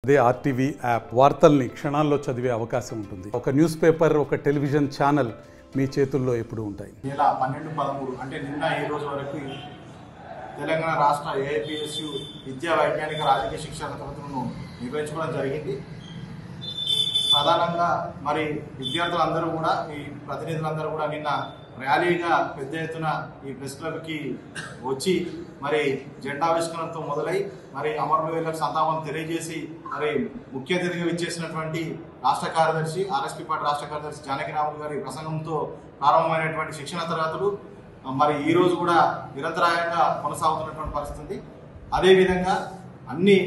అదే RTV app వార్తల్ని క్షణాల్లో చదివే అవకాశం ఉంటుంది. ఒక న్యూస్ పేపర్, ఒక టెలివిజన్ ఛానల్ మీ చేతుల్లో ఎప్పుడూ ఉంటాయి. ఇలా 12-13 అంటే నిన్న ఈ రోజు వరకు తెలంగాణ రాష్ట్ర ఏఐపిఎస్యు విద్యా వైజ్ఞానిక రాజకీయ శిక్షణ తరగతులను నిర్వహించుకోవడం జరిగింది. ప్రధానంగా మరి విద్యార్థులందరూ కూడా, ఈ ప్రతినిధులందరూ కూడా నిన్న ర్యాలీగా పెద్ద ఎత్తున ఈ ప్రెస్ క్లబ్కి వచ్చి మరి జెండావిష్కరణతో మొదలై మరి అమరవీరులకు సంతాపం తెలియజేసి మరి ముఖ్య అతిథిగా ఇచ్చేసినటువంటి రాష్ట్ర కార్యదర్శి ఆర్ఎస్పీ పార్టీ రాష్ట్ర కార్యదర్శి జానకిరాములు గారి ప్రసంగంతో ప్రారంభమైనటువంటి శిక్షణ తరగతులు మరి ఈ రోజు కూడా నిరంతరాయంగా కొనసాగుతున్నటువంటి పరిస్థితి. అదేవిధంగా అన్ని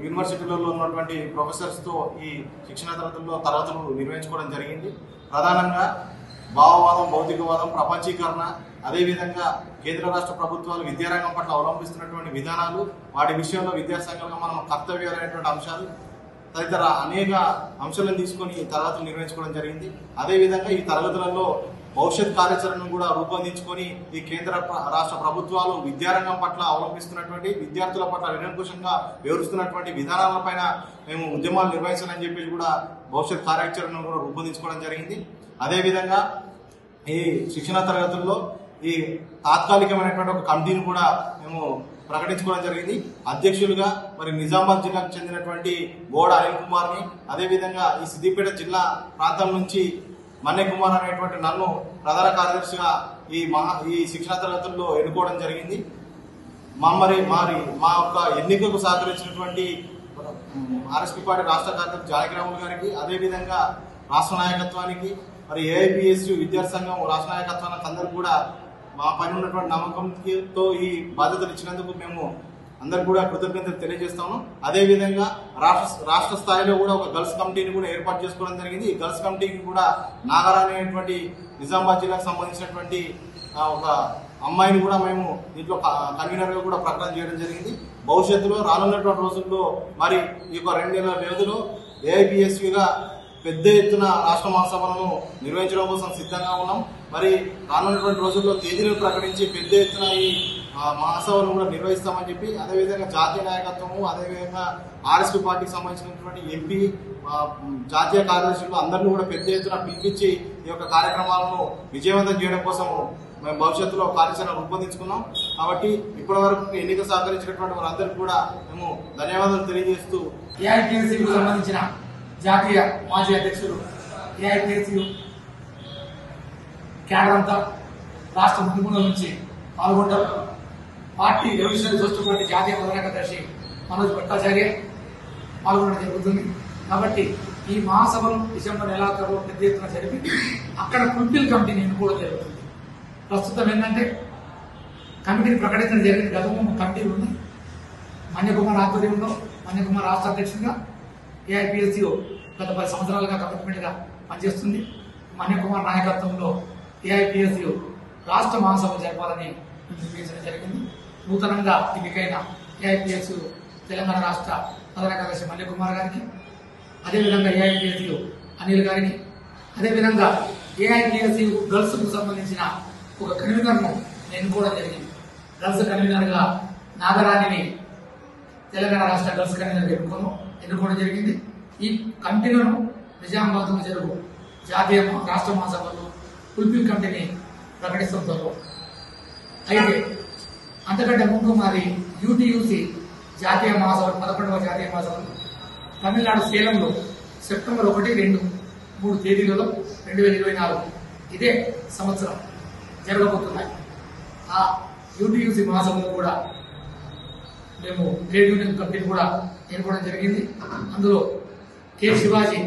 యూనివర్సిటీలలో ఉన్నటువంటి ప్రొఫెసర్స్తో ఈ శిక్షణ తరగతులు నిర్వహించుకోవడం జరిగింది. ప్రధానంగా భావవాదం, భౌతికవాదం, ప్రపంచీకరణ, అదేవిధంగా కేంద్ర రాష్ట్ర ప్రభుత్వాలు విద్యారంగం పట్ల అవలంబిస్తున్నటువంటి విధానాలు, వాటి విషయంలో విద్యాసంఘంగా మనం కర్తవ్యాలైనటువంటి అంశాలు తదితర అనేక అంశాలను తీసుకొని తరగతులు నిర్వహించుకోవడం జరిగింది. అదేవిధంగా ఈ తరగతులలో భవిష్యత్ కార్యాచరణను కూడా రూపొందించుకొని ఈ కేంద్ర రాష్ట్ర ప్రభుత్వాలు విద్యారంగం పట్ల అవలంబిస్తున్నటువంటి, విద్యార్థుల పట్ల నిరంకుశంగా వివరిస్తున్నటువంటి విధానాలపైన మేము ఉద్యమాలు నిర్వహించాలని చెప్పేసి కూడా భవిష్యత్ కార్యాచరణను కూడా రూపొందించుకోవడం జరిగింది. అదేవిధంగా ఈ శిక్షణ తరగతుల్లో ఈ తాత్కాలికమైనటువంటి ఒక కమిటీని కూడా మేము ప్రకటించుకోవడం జరిగింది. అధ్యక్షులుగా మరి నిజామాబాద్ జిల్లాకు చెందినటువంటి బోడ అనిల్ కుమార్ని, అదేవిధంగా ఈ సిద్దిపేట జిల్లా ప్రాంతం నుంచి మన్య కుమార్ అనేటువంటి నన్ను ప్రధాన కార్యదర్శిగా ఈ శిక్షణ తరగతుల్లో ఎన్నుకోవడం జరిగింది. మా యొక్క ఎన్నికకు సహకరించినటువంటి ఆర్ఎస్పీ పార్టీ రాష్ట్ర కార్యదర్శి జానకిరాములు గారికి, అదేవిధంగా రాష్ట్ర నాయకత్వానికి, మరి ఏఐపిఎస్యు విద్యార్థి సంఘం రాష్ట్ర నాయకత్వానికి అందరూ కూడా మా పైన ఉన్నటువంటి నమ్మకంతో ఈ బాధ్యతలు ఇచ్చినందుకు మేము అందరికి కూడా కృతజ్ఞతలు తెలియజేస్తాము. అదేవిధంగా రాష్ట్ర స్థాయిలో కూడా ఒక గర్ల్స్ కమిటీని కూడా ఏర్పాటు చేసుకోవడం జరిగింది. ఈ గర్ల్స్ కమిటీకి కూడా నాగరాణి అనేటువంటి నిజామాబాద్ జిల్లాకు సంబంధించినటువంటి ఒక అమ్మాయిని కూడా మేము దీంట్లో కన్వీనర్గా కూడా ప్రకటన చేయడం జరిగింది. భవిష్యత్తులో రానున్నటువంటి రోజుల్లో మరి ఈ యొక్క 2 నెలల వ్యవధిలో ఏఐపిఎస్యుగా పెద్ద ఎత్తున రాష్ట్ర మహాసభలను నిర్వహించడం కోసం సిద్ధంగా ఉన్నాం. మరి రానున్నటువంటి రోజుల్లో తేదీలు ప్రకటించి పెద్ద ఎత్తున ఈ మహాసభలను కూడా నిర్వహిస్తామని చెప్పి, అదేవిధంగా జాతీయ నాయకత్వము, అదేవిధంగా ఆర్ఎస్పీ పార్టీకి సంబంధించినటువంటి ఎంపీ, జాతీయ కార్యదర్శులు అందరినీ కూడా పెద్ద ఎత్తున పిలిపించి ఈ యొక్క కార్యక్రమాలను విజయవంతం చేయడం కోసం మేము భవిష్యత్తులో కార్యాచరణ రూపొందించుకున్నాం. కాబట్టి ఇప్పటి వరకు ఎన్నిక సహకరించినటువంటి వారందరికీ కూడా మేము ధన్యవాదాలు తెలియజేస్తూ ఏఐపిఎస్సికి సంబంధించిన జాతీయ మాజీ అధ్యక్షులు, ఏఐపిఎస్యు క్యాడర్ అంతా రాష్ట్ర ముఖ్యమంత్రుల నుంచి పాల్గొంటారు. పార్టీ రెవల్యూషనరీ సోషల్ పార్టీ జాతీయ ప్రధాన కార్యదర్శి మనోజ్ భట్టాచార్య పాల్గొనడం జరుగుతుంది. కాబట్టి ఈ మహాసభను డిసెంబర్ నెలాఖరులో పెద్ద ఎత్తున జరిపి అక్కడ ఫుల్ఫిల్ కమిటీని ఎన్నుకోవడం జరుగుతుంది. ప్రస్తుతం ఏంటంటే కమిటీని ప్రకటించడం జరిగింది. గతంలో కమిటీలు ఉన్నాయి. మన్యకుమార్ ఆధ్వర్యంలో మన్యకుమార్ రాష్ట్ర అధ్యక్షుడిగా ఏఐపిఎస్యు గత 10 సంవత్సరాలుగా కమిట్మెంట్గా పనిచేస్తుంది. మన్యకుమార్ నాయకత్వంలో ఏఐపిఎస్యు రాష్ట్ర మహాసభ జరపాలని నిర్ణయించడం జరిగింది. నూతనంగా ఎన్నికైన ఏఐపిఎస్యు తెలంగాణ రాష్ట్ర ప్రధాన కార్యదర్శి మన్యకుమార్ గారికి, అదేవిధంగా ఏఐపిఎస్యు అనిల్ గారికి, అదేవిధంగా ఏఐపిఎస్యు గర్ల్స్ కు సంబంధించిన ఒక కన్వీనర్ను ఎన్నుకోవడం జరిగింది. గర్ల్స్ కన్వీనర్గా నాగరాణిని తెలంగాణ రాష్ట్ర గర్ల్స్ కన్వీనర్ ఎన్నుకోవడం జరిగింది. ఈ కమిటీలను నిజామాబాద్లో జరుగు జాతీయ రాష్ట్ర మహాసభలో ఫుల్ఫిల్ కమిటీని ప్రకటిస్తాం త్వరలో. అయితే అంతకంటే ముందు మాది యూటీయూసీ జాతీయ మహాసభ 11వ జాతీయ మహాసభలు తమిళనాడు సేలంలో సెప్టెంబర్ 1, 2, 3 తేదీలలో 2024 ఇదే సంవత్సరం జరగబోతున్నాయి. ఆ యూటీయూసీ మహాసభలో కూడా మేము ట్రేడ్ యూనియన్ కమిటీని కూడా ఎన్నుకోవడం జరిగింది. అందులో కె శివాజీ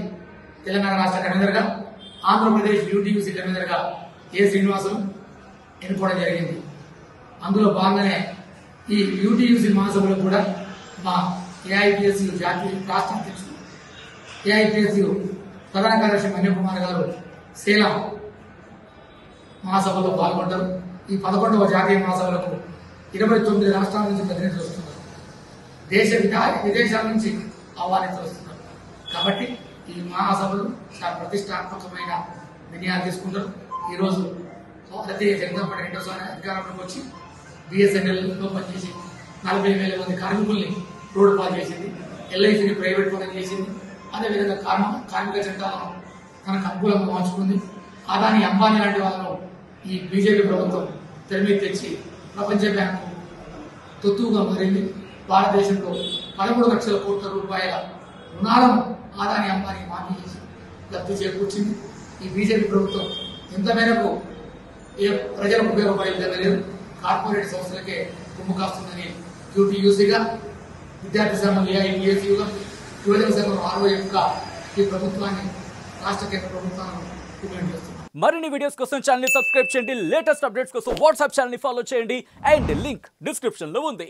తెలంగాణ రాష్ట్ర కన్వీనర్గా, ఆంధ్రప్రదేశ్ యూటీయూసీ కన్వీనర్గా ఏ శ్రీనివాసులు ఎన్నుకోవడం జరిగింది. అందులో భాగంగానే ఈ యూటీయూసీ మహాసభలో కూడా మా ఏఐపిఎస్యు జాతీయ రాష్ట్ర అధ్యక్షులు, ఏఐపిఎస్యు ప్రధాన కార్యదర్శి మన్యకుమార్ గారు సేలం మహాసభలో పాల్గొంటారు. ఈ 11వ జాతీయ మహాసభలకు 29 రాష్ట్రాల నుంచి ప్రతినిధులు వస్తున్నారు. విదేశాల నుంచి ఆహ్వానితులు వస్తున్నారు. కాబట్టి ఈ మహాసభలు చాలా ప్రతిష్టాత్మకమైన నిర్ణయాలు తీసుకుంటారు. ఈరోజు భారతీయ జనతా పార్టీ 2వ అధికారంలోకి వచ్చి BSNL లో పనిచేసి 40,000 మంది కార్మికుల్ని రోడ్డు పాలు చేసింది. ఎల్ఐసిని ప్రైవేట్ పరం చేసింది. అదేవిధంగా కార్మిక చట్టాలను తనకు అనుకూలంగా మార్చుకుంది. అదాని అంబానీ లాంటి వాళ్ళను ఈ బీజేపీ ప్రభుత్వం తెరమీద తెచ్చి ప్రపంచ బ్యాంకు తొత్తుగా మారింది. భారతదేశంలో 13 లక్షల కోట్ల రూపాయల రుణాలను అదాని అంబానీ మాఫీ చేసి లబ్ధి చేకూర్చింది. ఈ బీజేపీ ప్రభుత్వం ఎంత మేరకు ఏ ప్రజలకు ఉపయోగపడే విధంగా లేదు, కార్పొరేట్ సంస్థలకే కొమ్ము కాస్తుందని యూపీయూసీగా, విద్యార్థి సంఘం ఏఐటీఎస్యూగా, యువజన సంఘం ROFగా ఈ ప్రభుత్వాన్ని, రాష్ట్ర కేంద్ర ప్రభుత్వాలను డిమాండ్ చేస్తున్నారు. మరిన్ని వీడియోస్ కోసం ఛానల్ ని సబ్స్క్రైబ్ చేయండి. లేటెస్ట్ అప్డేట్స్ కోసం వాట్సాప్ ఛానల్ ని ఫాలో చేయండి. అండ్ లింక్ డిస్క్రిప్షన్ లో ఉంది.